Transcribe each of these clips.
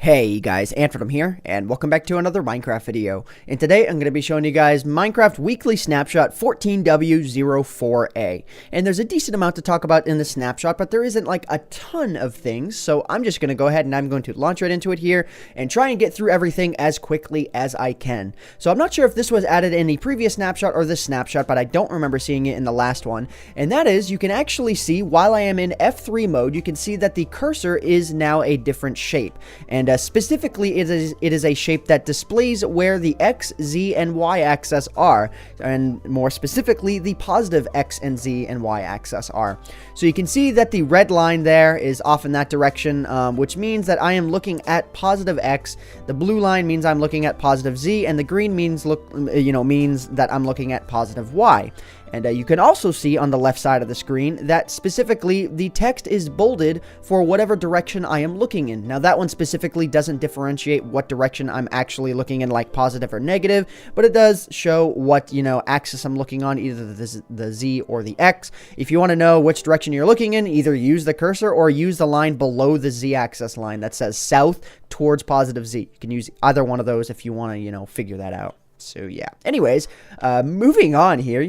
Hey guys, Antrim here, and welcome back to another Minecraft video. And today I'm going to be showing you guys Minecraft Weekly Snapshot 14W04A. And there's a decent amount to talk about in the snapshot, but there isn't like a ton of things, so I'm just going to go ahead and I'm going to launch right into it here and try and get through everything as quickly as I can. So I'm not sure if this was added in the previous snapshot or this snapshot, but I don't remember seeing it in the last one. And that is, you can actually see while I am in F3 mode, you can see that the cursor is now a different shape. And specifically, it is a shape that displays where the X, Z, and Y axis are, and more specifically, the positive X and Z and Y axis are. So you can see that the red line there is off in that direction, which means that I am looking at positive X. The blue line means I'm looking at positive Z, and the green means means that I'm looking at positive Y. And you can also see on the left side of the screen that specifically the text is bolded for whatever direction I am looking in. Now that one specifically doesn't differentiate what direction I'm actually looking in, like positive or negative, but it does show what, axis I'm looking on, either the Z or the X. If you want to know which direction you're looking in, either use the cursor or use the line below the Z axis line that says south towards positive Z. You can use either one of those if you want to, figure that out. So yeah, anyways, moving on here,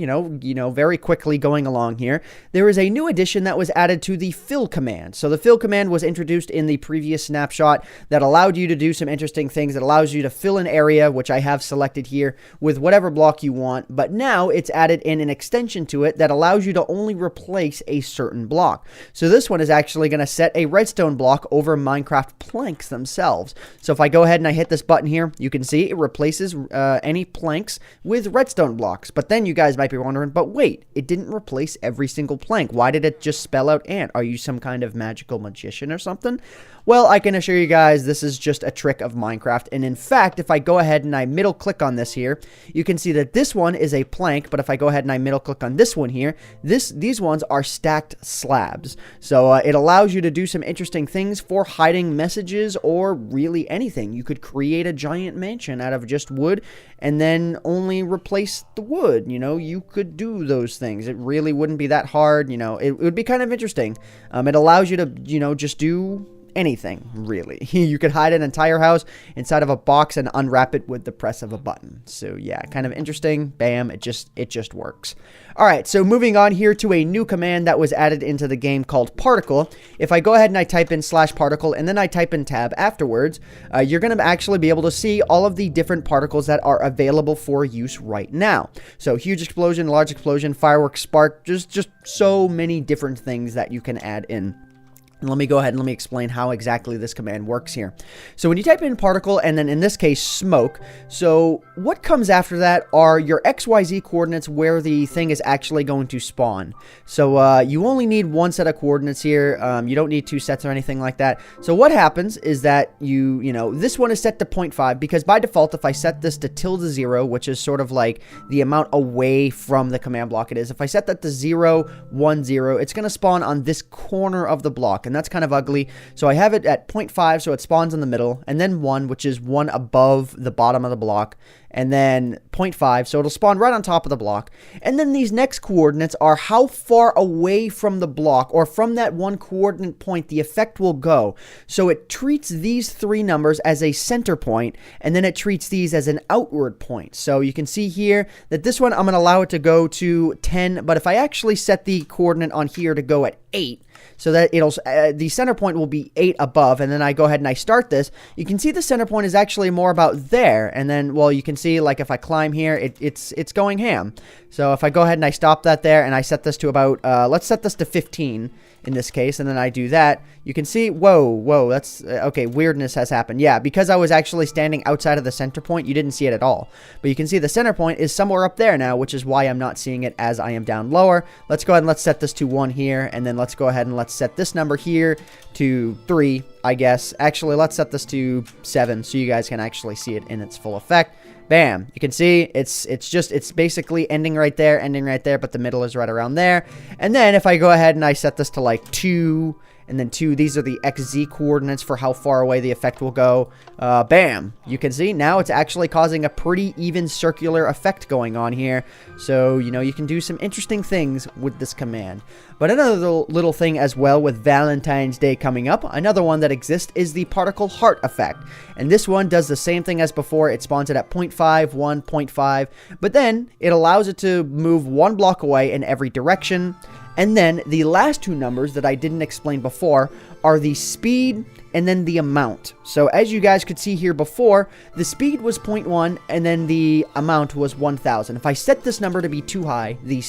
very quickly going along here, there is a new addition that was added to the fill command. So the fill command was introduced in the previous snapshot that allowed you to do some interesting things. It allows you to fill an area, which I have selected here, with whatever block you want, but now it's added in an extension to it that allows you to only replace a certain block. So this one is actually going to set a redstone block over Minecraft planks themselves. So if I go ahead and I hit this button here, you can see it replaces any planks with redstone blocks. But then you guys might be wondering, but wait, it didn't replace every single plank. Why did it just spell out ant? Are you some kind of magical magician or something? Well, I can assure you guys this is just a trick of Minecraft. And in fact, if I go ahead and I middle click on this here, you can see that this one is a plank, but if I go ahead and I middle click on this one here, these ones are stacked slabs. So it allows you to do some interesting things for hiding messages or really anything. You could create a giant mansion out of just wood and then only replace the wood. You could do those things. It really wouldn't be that hard. It would be kind of interesting. It allows you to, just do anything, really. You could hide an entire house inside of a box and unwrap it with the press of a button. So yeah, kind of interesting. Bam, it just works. All right, so moving on here to a new command that was added into the game called particle. If I go ahead and I type in /particle and then I type in tab afterwards, you're going to actually be able to see all of the different particles that are available for use right now. So huge explosion, large explosion, fireworks, spark, just so many different things that you can add in. Let me go ahead and let me explain how exactly this command works here. So when you type in particle, and then in this case, smoke, so what comes after that are your XYZ coordinates where the thing is actually going to spawn. So you only need one set of coordinates here. You don't need two sets or anything like that. So what happens is that this one is set to 0.5 because by default, if I set this to ~0, which is sort of like the amount away from the command block it is, if I set that to 0, 1, 0, it's going to spawn on this corner of the block. And that's kind of ugly. So I have it at 0.5, so it spawns in the middle, and then 1, which is 1 above the bottom of the block, and then 0.5, so it'll spawn right on top of the block. And then these next coordinates are how far away from the block, or from that one coordinate point, the effect will go. So it treats these three numbers as a center point, and then it treats these as an outward point. So you can see here that this one, I'm going to allow it to go to 10, but if I actually set the coordinate on here to go at 8, so that the center point will be 8 above, and then I go ahead and I start this, you can see the center point is actually more about there, and then, well, you can see, like, if I climb here, it's going ham. So if I go ahead and I stop that there, and I set this to about, let's set this to 15 in this case, and then I do that, you can see, whoa, that's, okay, weirdness has happened. Yeah, because I was actually standing outside of the center point, you didn't see it at all. But you can see the center point is somewhere up there now, which is why I'm not seeing it as I am down lower. Let's go ahead and let's set this to 1 here, and then let's go ahead and let's set this number here to 3, I guess. Actually, let's set this to 7 so you guys can actually see it in its full effect. Bam, you can see it's basically ending right there, but the middle is right around there. And then if I go ahead and I set this to like 2, and then 2. These are the XZ coordinates for how far away the effect will go. Bam! You can see now it's actually causing a pretty even circular effect going on here. So, you know, you can do some interesting things with this command. But another little thing as well with Valentine's Day coming up, another one that exists is the particle heart effect. And this one does the same thing as before. It spawns it at 0.5, 1, 0.5, but then it allows it to move 1 block away in every direction. And then the last 2 numbers that I didn't explain before are the speed and then the amount. So as you guys could see here before, the speed was 0.1 and then the amount was 1000. If I set this number to be too high, the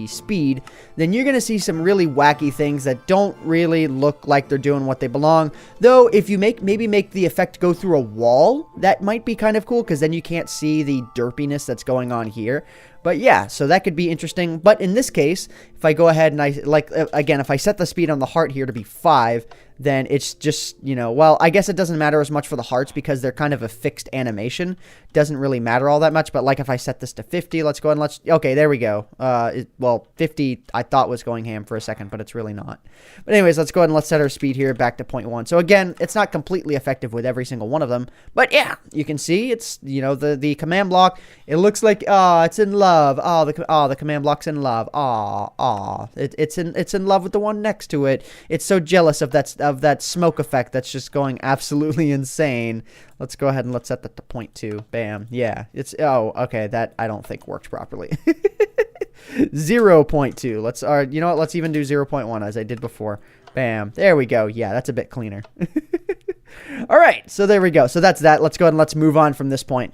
speed, then you're going to see some really wacky things that don't really look like they're doing what they belong. Though if you maybe make the effect go through a wall, that might be kind of cool, because then you can't see the derpiness that's going on here. But yeah, so that could be interesting. But in this case, if I go ahead and again, if I set the speed on the heart here to be 5, then it's just, you know, well, I guess it doesn't matter as much for the hearts because they're kind of a fixed animation. Doesn't really matter all that much. But like if I set this to 50, let's go ahead and okay, there we go. Well, 50 I thought was going ham for a second, but it's really not. But anyways, let's go ahead and let's set our speed here back to 0.1. So again, it's not completely effective with every single one of them. But yeah, you can see it's, you know, the command block, it looks like, it's in love. The command block's in love. It's in love with the one next to it. It's so jealous of that smoke effect that's just going absolutely insane. Let's go ahead and let's set that to 0.2. Bam. Yeah. It's, oh, okay. That I don't think worked properly. 0.2. Let's, you know what? Let's even do 0.1 as I did before. Bam. There we go. Yeah, that's a bit cleaner. All right. So there we go. So that's that. Let's go ahead and let's move on from this point.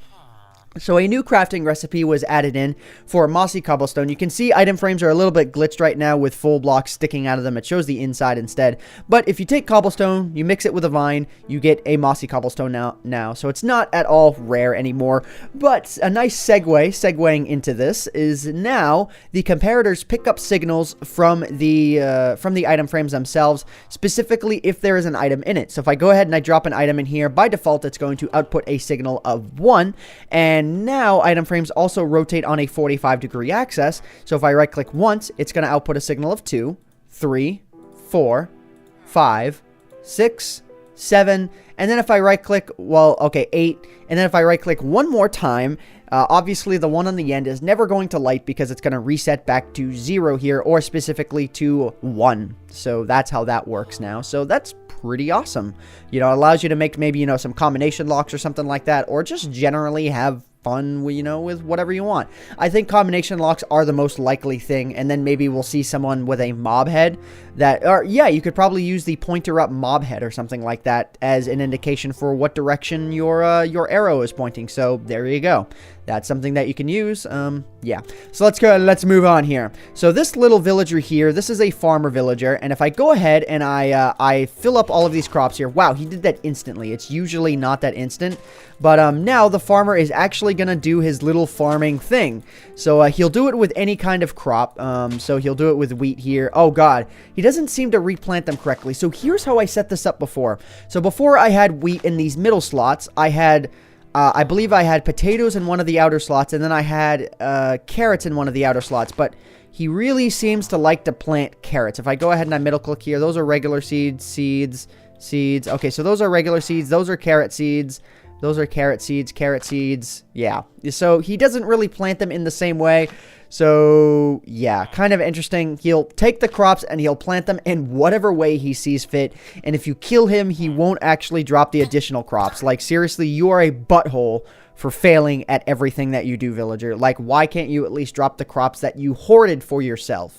So a new crafting recipe was added in for Mossy cobblestone. You can see item frames are a little bit glitched right now with full blocks sticking out of them. It shows the inside instead. But if you take cobblestone, you mix it with a vine, you get a Mossy cobblestone now. So it's not at all rare anymore. But a nice segueing into this is now the comparators pick up signals from the item frames themselves, specifically if there is an item in it. So if I go ahead and I drop an item in here, by default it's going to output a signal of 1, and now item frames also rotate on a 45-degree axis. So if I right click once, it's going to output a signal of 2, 3, 4, 5, 6, 7, and then if I right click, well, okay, 8, and then if I right click one more time, obviously the one on the end is never going to light because it's going to reset back to 0 here, or specifically to 1. So that's how that works now. So that's pretty awesome. You know, it allows you to make maybe, you know, some combination locks or something like that, or just generally have fun, you know, with whatever you want. I think combination locks are the most likely thing, and then maybe we'll see someone with a mob head that, or yeah, you could probably use the pointer up mob head or something like that as an indication for what direction your arrow is pointing. So there you go. That's something that you can use. Yeah. So let's go. Let's move on here. So this little villager here, this is a farmer villager, and if I go ahead and I fill up all of these crops here, wow, he did that instantly. It's usually not that instant, but now the farmer is actually gonna do his little farming thing. So he'll do it with any kind of crop. So he'll do it with wheat here. Oh God, he doesn't seem to replant them correctly. So here's how I set this up before. So before I had wheat in these middle slots, I had I believe I had potatoes in one of the outer slots, and then I had carrots in one of the outer slots, but he really seems to like to plant carrots. If I go ahead and I middle click here, those are regular seeds. Okay, so those are regular seeds, those are carrot seeds, those are carrot seeds, yeah. So he doesn't really plant them in the same way. So, yeah, kind of interesting. He'll take the crops and he'll plant them in whatever way he sees fit. And if you kill him, he won't actually drop the additional crops. Like, seriously, you are a butthole for failing at everything that you do, villager. Like, why can't you at least drop the crops that you hoarded for yourself?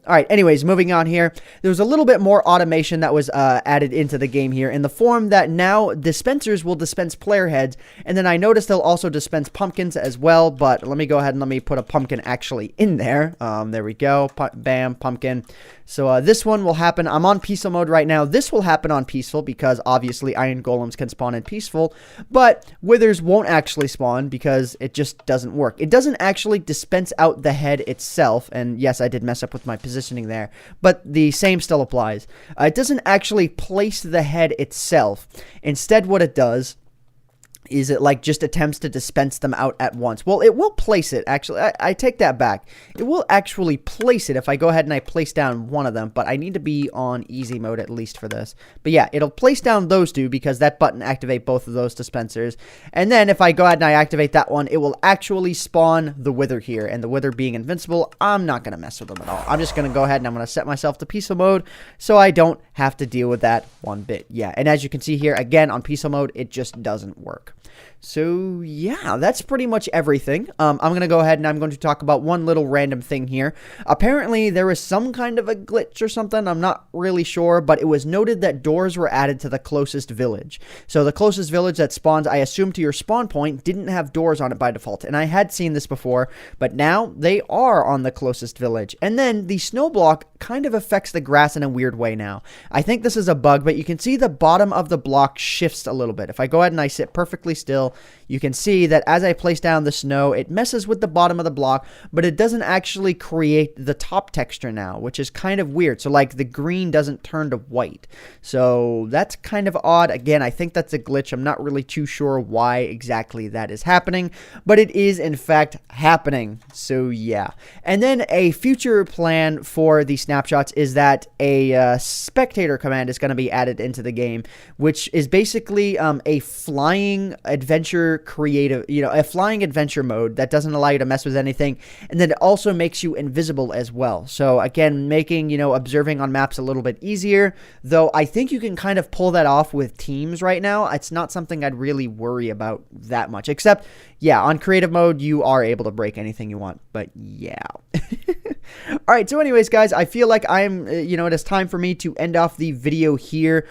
All right, anyways, moving on here. There was a little bit more automation that was added into the game here in the form that now dispensers will dispense player heads, and then I noticed they'll also dispense pumpkins as well, but let me go ahead and let me put a pumpkin actually in there. There we go. Bam, pumpkin. So this one will happen. I'm on peaceful mode right now. This will happen on peaceful because obviously iron golems can spawn in peaceful, but withers won't actually spawn because it just doesn't work. It doesn't actually dispense out the head itself, and yes, I did mess up with my positioning there, but the same still applies. It doesn't actually place the head itself. Instead, what it does is it like just attempts to dispense them out at once. Well, it will place it, actually. I take that back. It will actually place it if I go ahead and I place down one of them, but I need to be on easy mode at least for this. But yeah, it'll place down those two because that button activate both of those dispensers. And then if I go ahead and I activate that one, it will actually spawn the wither here. And the wither being invincible, I'm not going to mess with them at all. I'm just going to go ahead and I'm going to set myself to peaceful mode so I don't have to deal with that one bit. Yeah, and as you can see here, again, on peaceful mode, it just doesn't work. So yeah, that's pretty much everything. I'm going to go ahead and I'm going to talk about one little random thing here. Apparently there was some kind of a glitch or something. I'm not really sure, but it was noted that doors were added to the closest village. So the closest village that spawns, I assume, to your spawn point didn't have doors on it by default. And I had seen this before, but now they are on the closest village. And then the snow block kind of affects the grass in a weird way now. I think this is a bug, but you can see the bottom of the block shifts a little bit. If I go ahead and I sit perfectly still, you can see that as I place down the snow, it messes with the bottom of the block, but it doesn't actually create the top texture now, which is kind of weird. So like the green doesn't turn to white. So that's kind of odd. Again, I think that's a glitch. I'm not really too sure why exactly that is happening, but it is in fact happening. So yeah. And then a future plan for the snapshots is that a spectator command is going to be added into the game, which is basically a flying adventure creative, a flying adventure mode that doesn't allow you to mess with anything, and then it also makes you invisible as well. So again, making, observing on maps a little bit easier, though I think you can kind of pull that off with teams right now. It's not something I'd really worry about that much, except, yeah, on creative mode, you are able to break anything you want, but yeah. All right, so anyways, guys, I feel like I'm, it is time for me to end off the video here.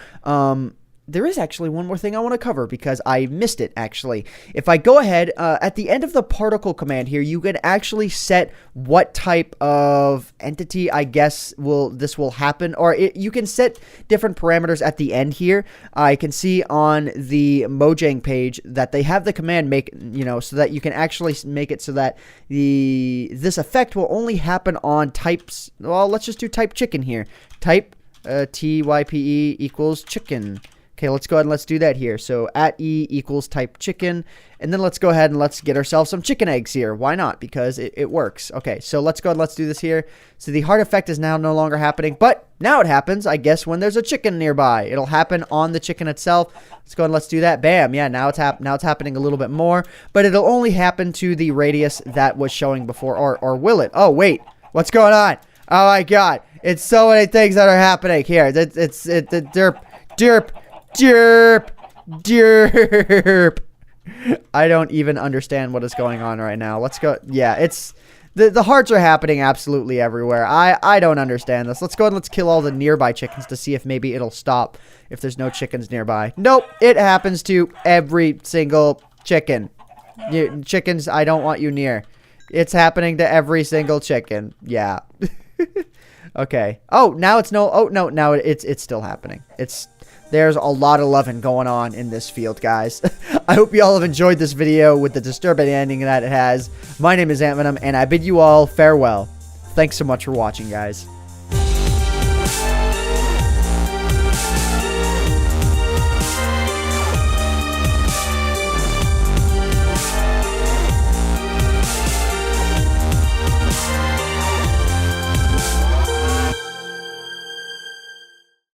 There is actually one more thing I want to cover because I missed it, actually. If I go ahead, at the end of the particle command here, you can actually set what type of entity, I guess, this will happen. Or you can set different parameters at the end here. I can see on the Mojang page that they have the command make, so that you can actually make it so that this effect will only happen on types. Well, let's just do type chicken here. Type TYPE equals chicken. Okay, let's go ahead and let's do that here. So at E equals type chicken. And then let's go ahead and let's get ourselves some chicken eggs here. Why not? Because it works. Okay, so let's go ahead and let's do this here. So the heart effect is now no longer happening. But now it happens, I guess, when there's a chicken nearby. It'll happen on the chicken itself. Let's go ahead and let's do that. Bam. Yeah, now it's happening a little bit more. But it'll only happen to the radius that was showing before. Or will it? Oh, wait. What's going on? Oh, my God. It's so many things that are happening here. It's derp. Derp. Derp. I don't even understand what is going on right now. Let's go. Yeah, it's the hearts are happening absolutely everywhere. I don't understand this. Let's go and let's kill all the nearby chickens to see if maybe it'll stop if there's no chickens nearby. Nope, it happens to every single chicken. Chickens, I don't want you near. It's happening to every single chicken. Yeah. Okay. Oh, now it's no. Oh no, now it's still happening. There's a lot of loving going on in this field, guys. I hope you all have enjoyed this video with the disturbing ending that it has. My name is Ant Venom, and I bid you all farewell. Thanks so much for watching, guys.